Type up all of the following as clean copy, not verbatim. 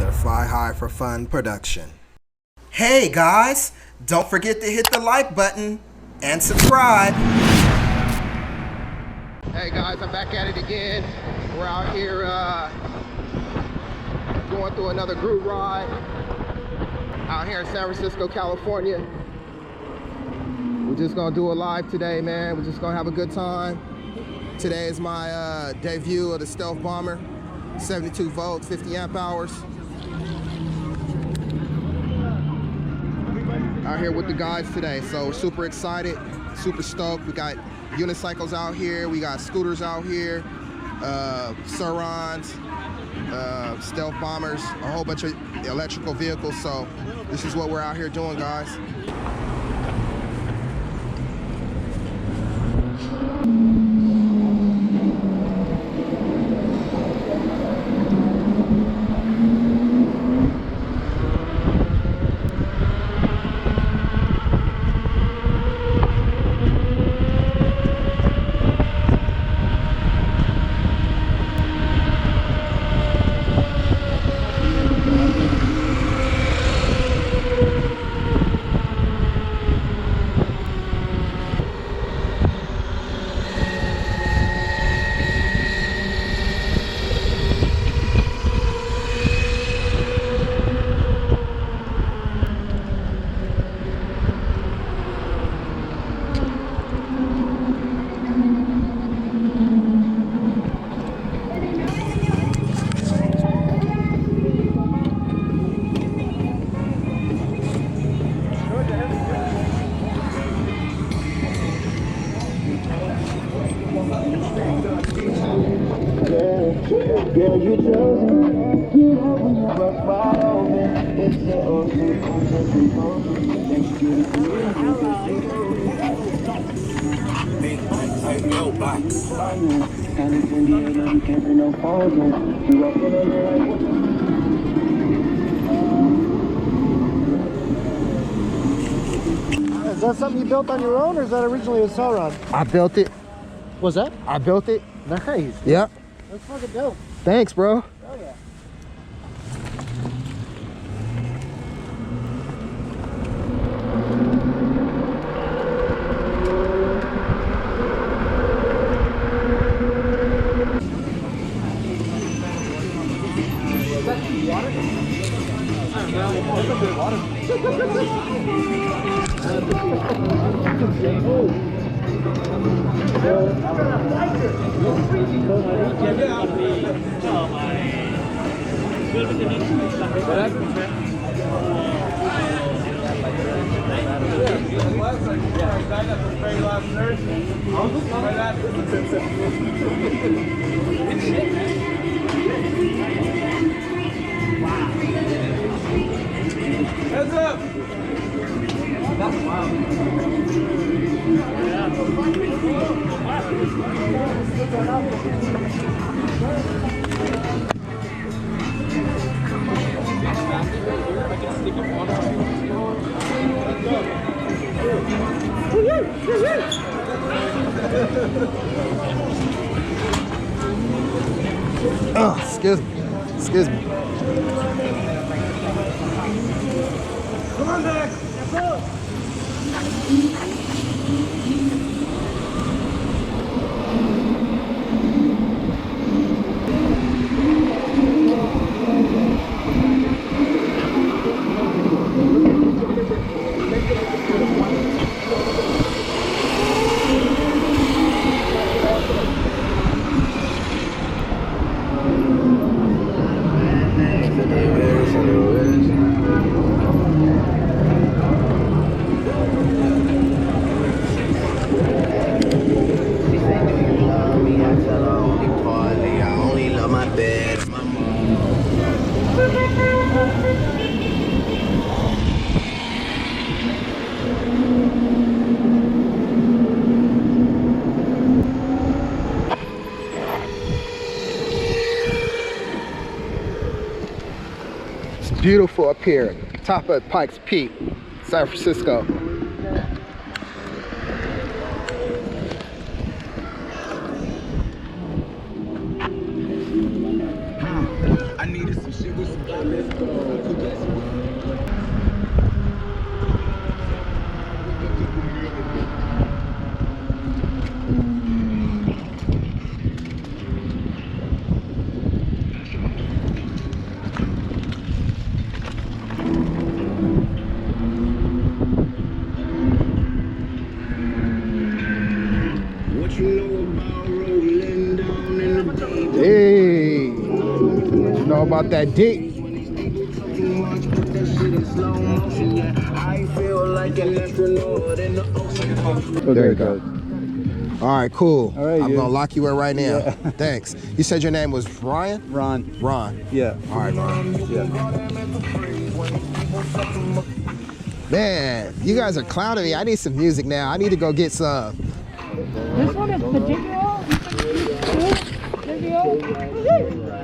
another Fly High for Fun production. Hey guys, don't forget to hit the like button and subscribe. Hey guys, I'm back at it again. We're out here going through another group ride out here in San Francisco, California. We're just gonna do a live today, man. We're just gonna have a good time. Today is my debut of the Stealth Bomber, 72 volts, 50 amp hours. Out here with the guys today, so we're super excited, super stoked. We got unicycles out here, we got scooters out here, Surons, Stealth Bombers, a whole bunch of electrical vehicles. So this is what we're out here doing, guys. Girl, you just get up when you rock my oven. It's the old Big Pikes, yo, Pikes. And it's in the air, you can't bring no phones in. You walk in there like, Is that something you built on your own, or is that originally a Sauron? I built it. Was that? I built it. Nice. Yep. That's fucking dope. Thanks, bro. Oh yeah. Heads up! That's Oh, excuse me. Excuse me. Come on back! Beautiful up here, top of Pikes Peak, San Francisco. I needed some Hey, what you know about that dick? There you go. All right, cool. All right, I'm dude. gonna lock you in right now. Yeah. Thanks. You said your name was Ryan? Ron. Ron. Yeah. All right, Ron. Yeah. Man, you guys are clowning me. I need some music now. I need to go get some. This one is particular.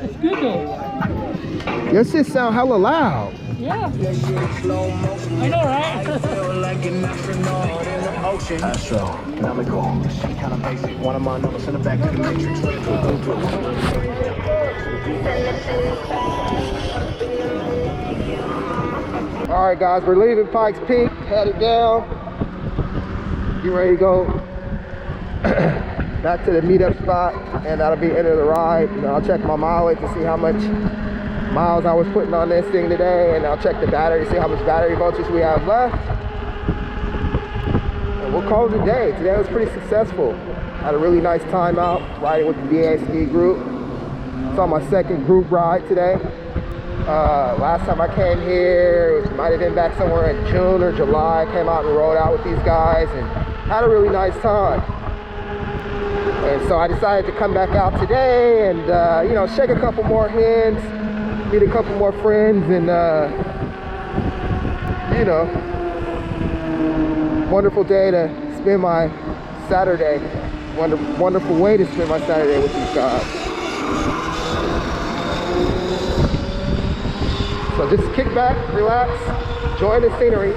It's good though. Your shit sound hella loud. Yeah. I know, right? Astronomical. Kind of basic. One of my numbers in the back of the matrix. All right, guys, we're leaving Pikes Peak, headed down. Get ready to go back to the meetup spot, and that'll be the end of the ride. And I'll check my mileage to see how much miles I was putting on this thing today, and I'll check the battery to see how much battery voltage we have left. And we'll call it a day. Today was pretty successful. Had a really nice time out riding with the Baesk8 group. It's on my second group ride today. Last time I came here, it might have been back somewhere in June or July. I came out and rode out with these guys and had a really nice time. And so I decided to come back out today and, you know, shake a couple more hands, meet a couple more friends, and, you know, wonderful day to spend my Saturday. Wonderful way to spend my Saturday with these guys. So just kick back, relax, enjoy the scenery.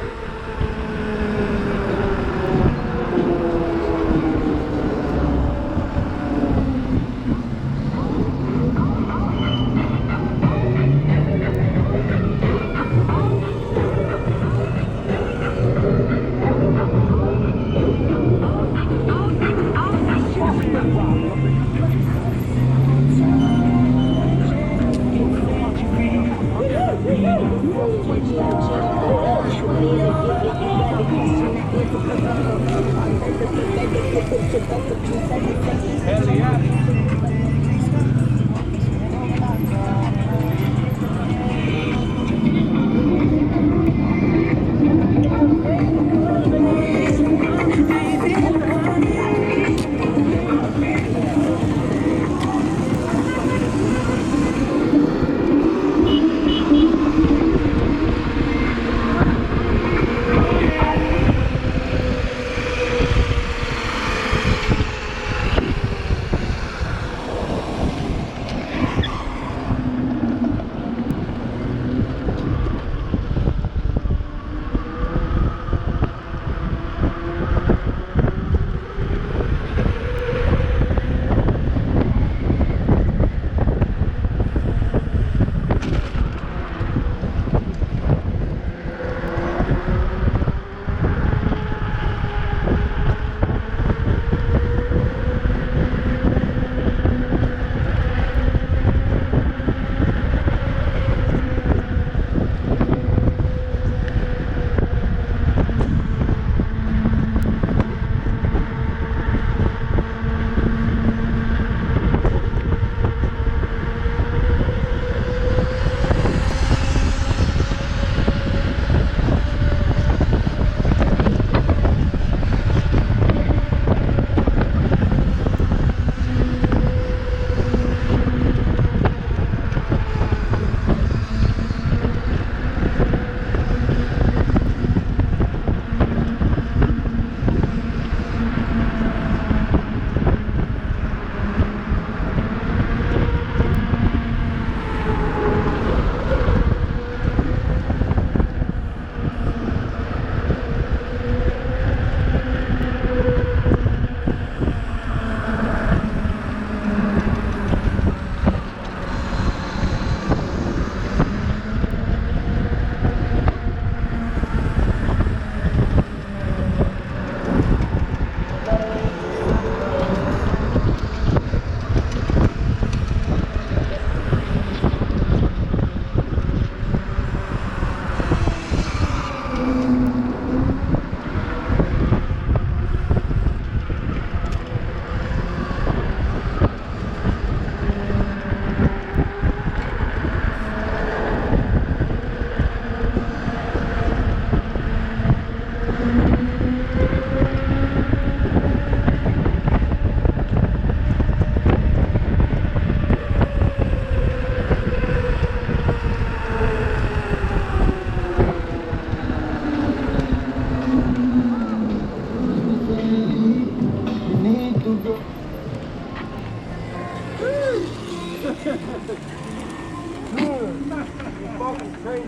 crazy.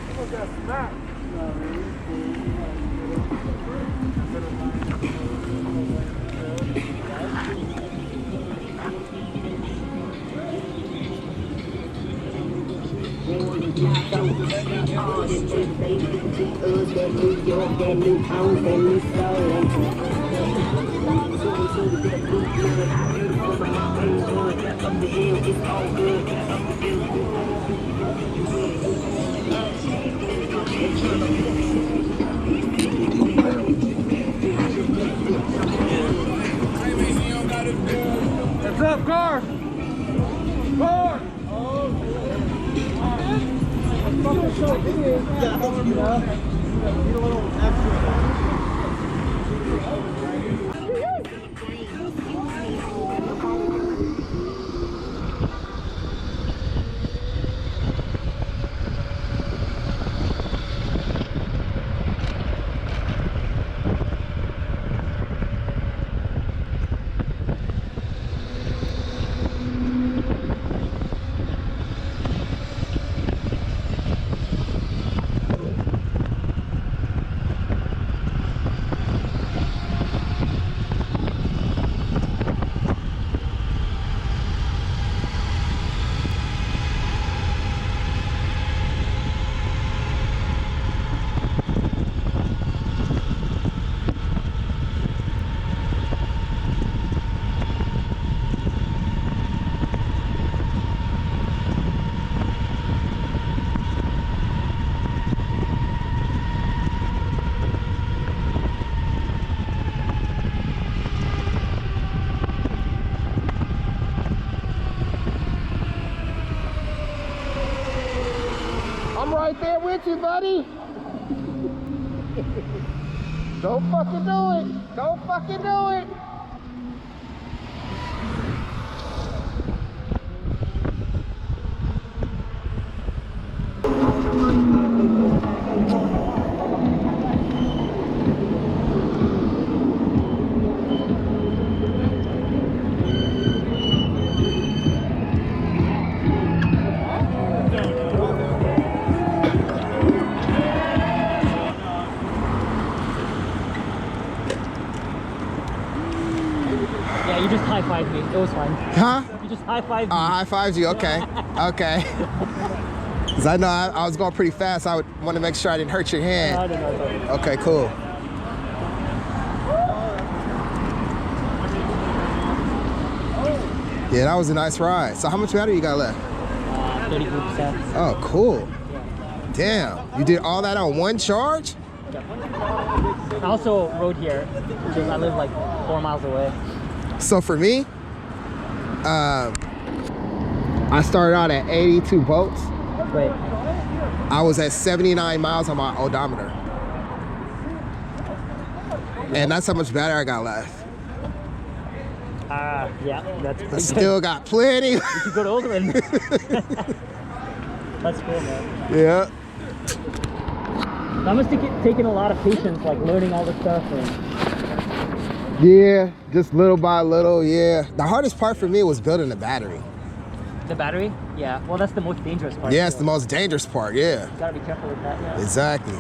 People got smacked. Heads up, car! Car! I'm right there with you, buddy. Don't fucking do it. Don't fucking do it. Yeah, you just high-fived me. It was fine. Huh? You just high-fived me. High-fived you, okay. Okay. Because I know I was going pretty fast. I would want to make sure I didn't hurt your hand. I don't know. Okay, cool. Yeah, that was a nice ride. So how much battery you got left? 33%. Oh, cool. Damn, you did all that on one charge? I also rode here because I live like 4 miles away. So for me, I started out at 82 volts. Wait. I was at 79 miles on my odometer. And that's how much battery I got left. Yeah, that's I pretty still got plenty. good. You should go to Oakland. That's cool, man. Yeah. That must have taken a lot of patience, like learning all this stuff. And... Yeah, just little by little, yeah. The hardest part for me was building the battery. The battery? Yeah. Well, that's the most dangerous part. Yeah, it's too. the most dangerous part, yeah. You gotta be careful with that. Yeah. Exactly.